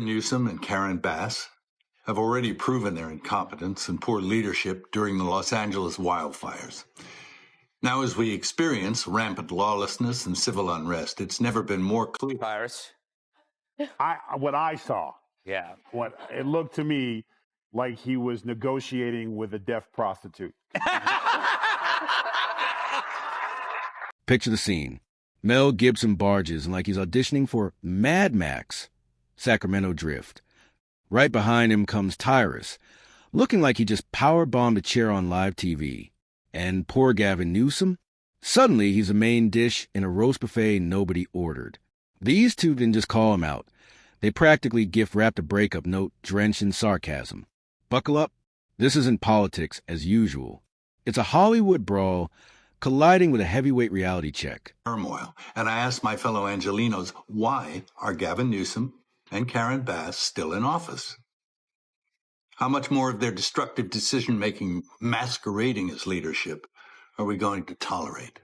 Newsom and Karen Bass have already proven their incompetence and poor leadership during the Los Angeles wildfires. Now, as we experience rampant lawlessness and civil unrest, it's never been more clear. Tyrus. What I saw, Yeah. what it looked to me like he was negotiating with a deaf prostitute. Picture the scene. Mel Gibson barges like he's auditioning for Mad Max, Sacramento Drift. Right behind him comes Tyrus, looking like he just power-bombed a chair on live TV. And poor Gavin Newsom? Suddenly, he's a main dish in a roast buffet nobody ordered. These two didn't just call him out. They practically gift-wrapped a breakup note drenched in sarcasm. Buckle up. This isn't politics as usual. It's a Hollywood brawl colliding with a heavyweight reality check. Turmoil. And I asked my fellow Angelenos, why are Gavin Newsom and Karen Bass still in office? How much more of their destructive decision-making masquerading as leadership are we going to tolerate?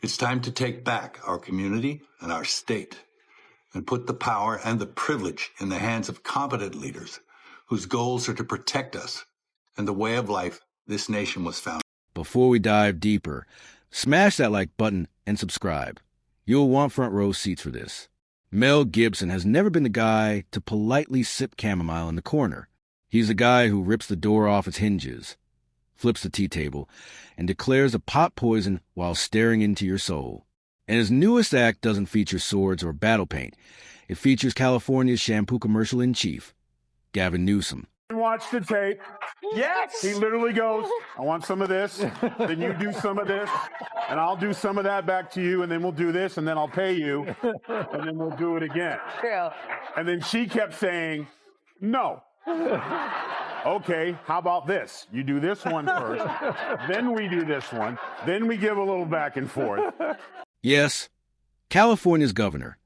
It's time to take back our community and our state and put the power and the privilege in the hands of competent leaders whose goals are to protect us and the way of life this nation was founded. Before we dive deeper, smash that like button and subscribe. You'll want front row seats for this. Mel Gibson has never been the guy to politely sip chamomile in the corner. He's the guy who rips the door off its hinges, flips the tea table, and declares a pot poison while staring into your soul. And his newest act doesn't feature swords or battle paint. It features California's shampoo commercial in chief, Gavin Newsom. Watch the tape. Yes. He literally goes, I want some of this, then you do some of this, and I'll do some of that back to you, and then we'll do this, and then I'll pay you, and then we'll do it again. True. And then she kept saying, no. Okay, how about this? You do this one first, then we do this one, then we give a little back and forth. Yes, California's governor,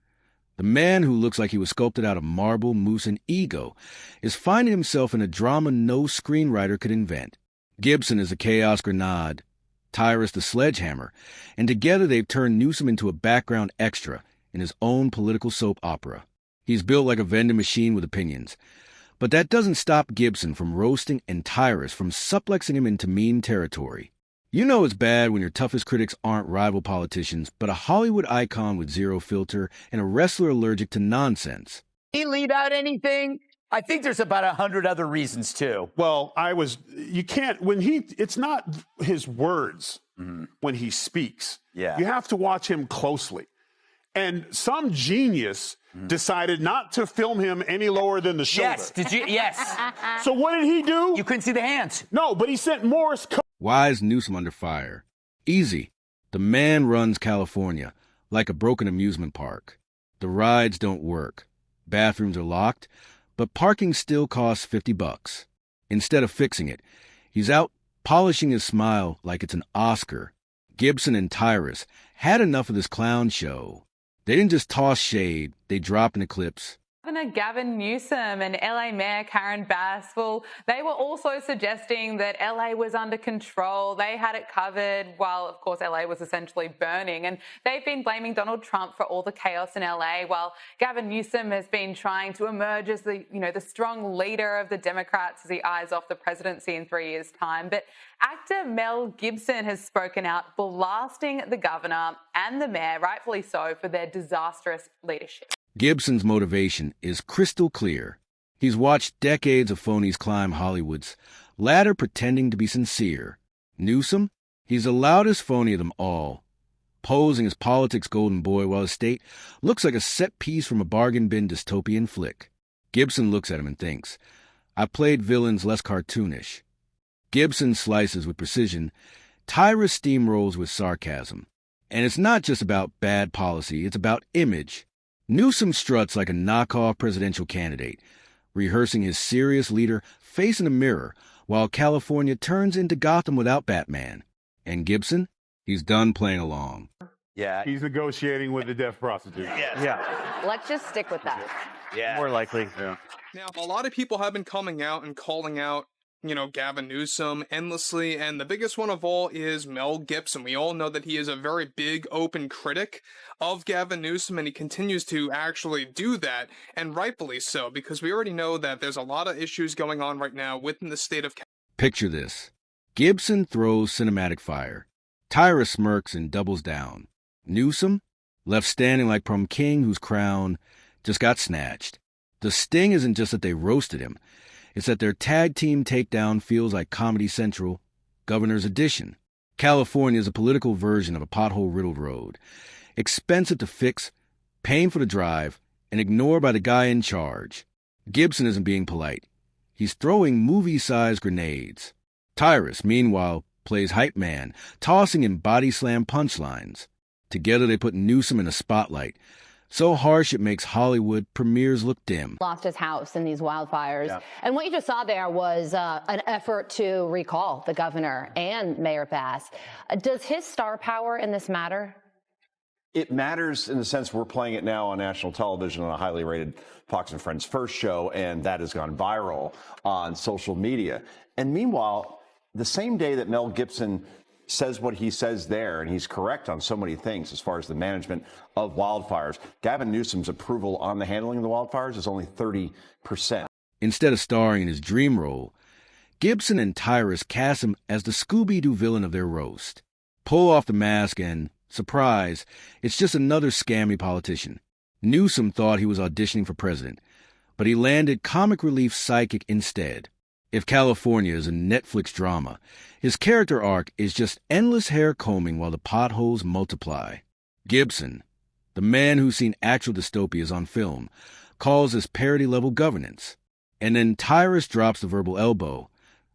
the man who looks like he was sculpted out of marble, mousse, and ego, is finding himself in a drama no screenwriter could invent. Gibson is a chaos grenade, Tyrus the sledgehammer, and together they've turned Newsom into a background extra in his own political soap opera. He's built like a vending machine with opinions. But that doesn't stop Gibson from roasting and Tyrus from suplexing him into mean territory. You know it's bad when your toughest critics aren't rival politicians, but a Hollywood icon with zero filter and a wrestler allergic to nonsense. Did he leave out anything? I think there's about 100 other reasons, too. Well, you can't, it's not his words when he speaks. Yeah. You have to watch him closely. And some genius decided not to film him any lower than the shoulder. Yes, did you? Yes. So what did he do? You couldn't see the hands. No, but he sent Morse code. Why is Newsom under fire? Easy. The man runs California like a broken amusement park. The rides don't work. Bathrooms are locked, but parking still costs $50. Instead of fixing it, he's out polishing his smile like it's an Oscar. Gibson and Tyrus had enough of this clown show. They didn't just toss shade, they dropped an eclipse. Governor Gavin Newsom and LA Mayor Karen Bass, well, they were also suggesting that LA was under control. They had it covered while, of course, LA was essentially burning. And they've been blaming Donald Trump for all the chaos in LA, while Gavin Newsom has been trying to emerge as the strong leader of the Democrats as he eyes off the presidency in 3 years' time. But actor Mel Gibson has spoken out, blasting the governor and the mayor, rightfully so, for their disastrous leadership. Gibson's motivation is crystal clear. He's watched decades of phonies climb Hollywood's ladder pretending to be sincere. Newsom? He's the loudest phony of them all, posing as politics golden boy while his state looks like a set piece from a bargain bin dystopian flick. Gibson looks at him and thinks, I played villains less cartoonish. Gibson slices with precision, Tyrus steamrolls with sarcasm. And it's not just about bad policy, it's about image. Newsom struts like a knockoff presidential candidate, rehearsing his serious leader face in a mirror while California turns into Gotham without Batman. And Gibson? He's done playing along. Yeah. He's negotiating with the deaf prostitute. Yes. Yeah. Let's just stick with that. Yeah. More likely. Yeah. Now, a lot of people have been coming out and calling out Gavin Newsom endlessly, and the biggest one of all is Mel Gibson. We all know that he is a very big, open critic of Gavin Newsom, and he continues to actually do that, and rightfully so, because we already know that there's a lot of issues going on right now within the state of California. Picture this. Gibson throws cinematic fire. Tyrus smirks and doubles down. Newsom, left standing like prom king whose crown just got snatched. The sting isn't just that they roasted him. It's that their tag team takedown feels like Comedy Central, Governor's Edition. California is a political version of a pothole-riddled road. Expensive to fix, painful to drive, and ignored by the guy in charge. Gibson isn't being polite. He's throwing movie-sized grenades. Tyrus, meanwhile, plays hype man, tossing in body slam punchlines. Together they put Newsom in a spotlight, so harsh it makes Hollywood premieres look dim. Lost his house in these wildfires. Yeah. And what you just saw there was an effort to recall the governor and Mayor Bass. Does his star power in this matter? It matters in the sense we're playing it now on national television on a highly rated Fox and Friends first show, and that has gone viral on social media. And meanwhile, the same day that Mel Gibson says what he says there, and he's correct on so many things as far as the management of wildfires, Gavin Newsom's approval on the handling of the wildfires is only 30%. Instead of starring in his dream role, Gibson and Tyrus cast him as the Scooby-Doo villain of their roast. Pull off the mask and, surprise, it's just another scammy politician. Newsom thought he was auditioning for president, but he landed comic relief psychic instead. If California is a Netflix drama, his character arc is just endless hair combing while the potholes multiply. Gibson, the man who's seen actual dystopias on film, calls this parody-level governance. And then Tyrus drops the verbal elbow,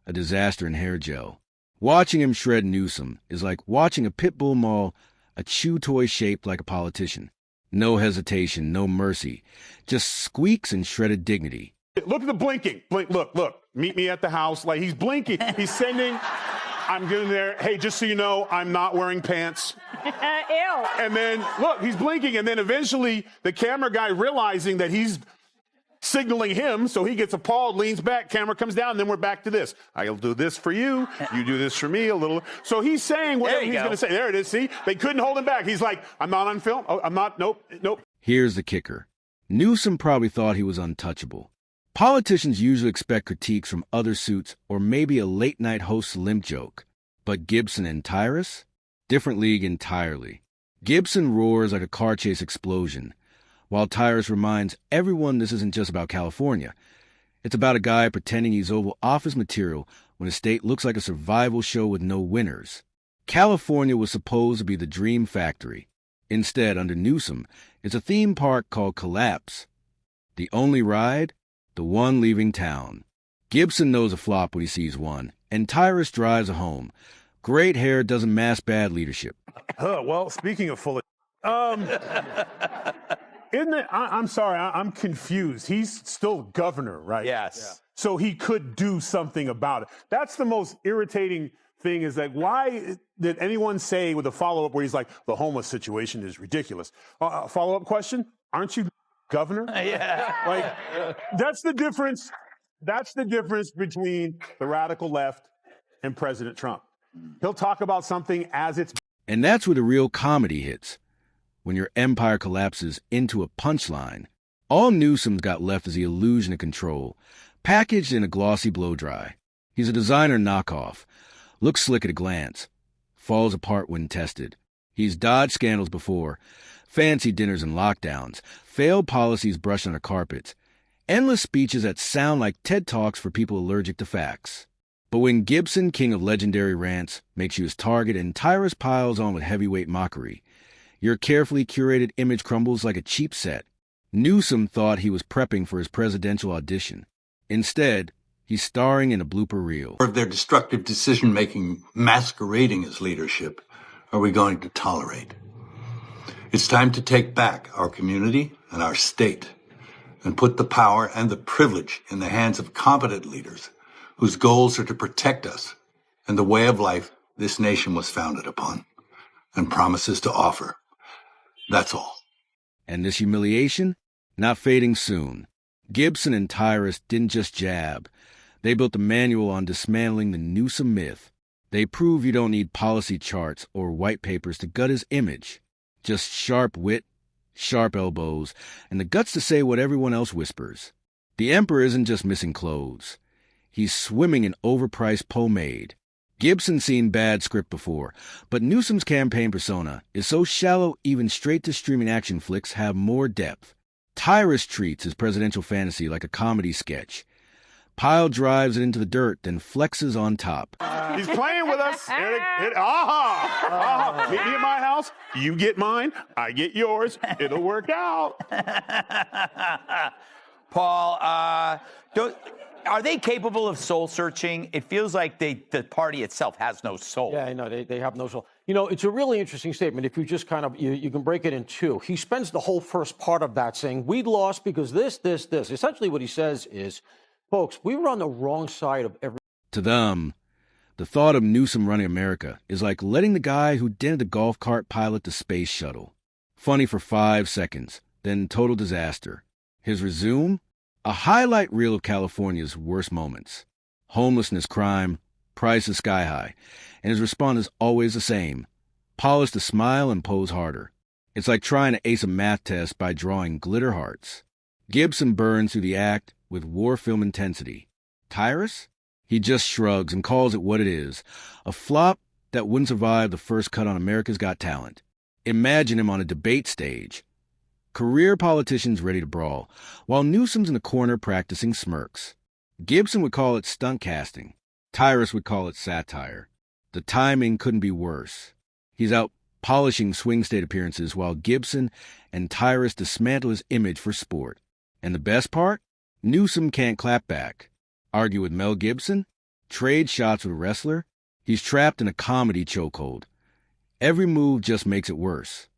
a disaster in hair gel. Watching him shred Newsom is like watching a pit bull maul a chew toy shaped like a politician. No hesitation, no mercy, just squeaks and shredded dignity. Look at the blinking. Blink, look. Meet me at the house. Like, he's blinking. He's sending. I'm getting there. Hey, just so you know, I'm not wearing pants. Ew. And then, look, he's blinking. And then eventually the camera guy, realizing that he's signaling him, so he gets appalled, leans back, camera comes down, and then we're back to this. I'll do this for you. You do this for me a little. So he's saying whatever he's going to say. There it is. See? They couldn't hold him back. He's like, I'm not on film. Oh, I'm not. Nope. Here's the kicker. Newsom probably thought he was untouchable. Politicians usually expect critiques from other suits or maybe a late-night host's limp joke. But Gibson and Tyrus? Different league entirely. Gibson roars like a car chase explosion, while Tyrus reminds everyone this isn't just about California. It's about a guy pretending he's Oval Office material when his state looks like a survival show with no winners. California was supposed to be the dream factory. Instead, under Newsom, it's a theme park called Collapse. The only ride? The one leaving town. Gibson knows a flop when he sees one, and Tyrus drives a home. Great hair doesn't mask bad leadership. Well, speaking of full of... Isn't it? I'm sorry, I'm confused. He's still governor, right? Yes. Yeah. So he could do something about it. That's the most irritating thing, is that why did anyone say with a follow-up where he's like, the homeless situation is ridiculous? Follow-up question, aren't you governor? Yeah. Like, that's the difference. That's the difference between the radical left and President Trump. He'll talk about something as it's... And that's where the real comedy hits. When your empire collapses into a punchline, all Newsom's got left is the illusion of control, packaged in a glossy blow-dry. He's a designer knockoff, looks slick at a glance, falls apart when tested. He's dodged scandals before, fancy dinners and lockdowns, failed policies brushed under carpets, endless speeches that sound like TED Talks for people allergic to facts. But when Gibson, king of legendary rants, makes you his target and Tyrus piles on with heavyweight mockery, your carefully curated image crumbles like a cheap set. Newsom thought he was prepping for his presidential audition. Instead, he's starring in a blooper reel. Of their destructive decision-making masquerading as leadership are we going to tolerate? It's time to take back our community and our state and put the power and the privilege in the hands of competent leaders whose goals are to protect us and the way of life this nation was founded upon and promises to offer. That's all. And this humiliation? Not fading soon. Gibson and Tyrus didn't just jab. They built a manual on dismantling the Newsom myth. They prove you don't need policy charts or white papers to gut his image. Just sharp wit, sharp elbows, and the guts to say what everyone else whispers. The emperor isn't just missing clothes. He's swimming in overpriced pomade. Gibson's seen bad script before, but Newsom's campaign persona is so shallow even straight-to-streaming action flicks have more depth. Tyrus treats his presidential fantasy like a comedy sketch. Pyle drives it into the dirt, then flexes on top. He's playing with us. Meet me at my house. You get mine. I get yours. It'll work out. Paul, are they capable of soul searching? It feels like the party itself has no soul. Yeah, I know. They have no soul. You know, it's a really interesting statement. If you just kind of, you can break it in two. He spends the whole first part of that saying, we lost because this. Essentially what he says is, folks, we were on the wrong side of every. To them, the thought of Newsom running America is like letting the guy who dented the golf cart pilot the space shuttle. Funny for 5 seconds, then total disaster. His resume? A highlight reel of California's worst moments. Homelessness, crime, prices sky high. And his response is always the same. Polish the smile and pose harder. It's like trying to ace a math test by drawing glitter hearts. Gibson burns through the act with war film intensity. Tyrus? He just shrugs and calls it what it is. A flop that wouldn't survive the first cut on America's Got Talent. Imagine him on a debate stage. Career politicians ready to brawl, while Newsom's in the corner practicing smirks. Gibson would call it stunt casting. Tyrus would call it satire. The timing couldn't be worse. He's out polishing swing state appearances while Gibson and Tyrus dismantle his image for sport. And the best part? Newsom can't clap back. Argue with Mel Gibson? Trade shots with a wrestler? He's trapped in a comedy chokehold. Every move just makes it worse.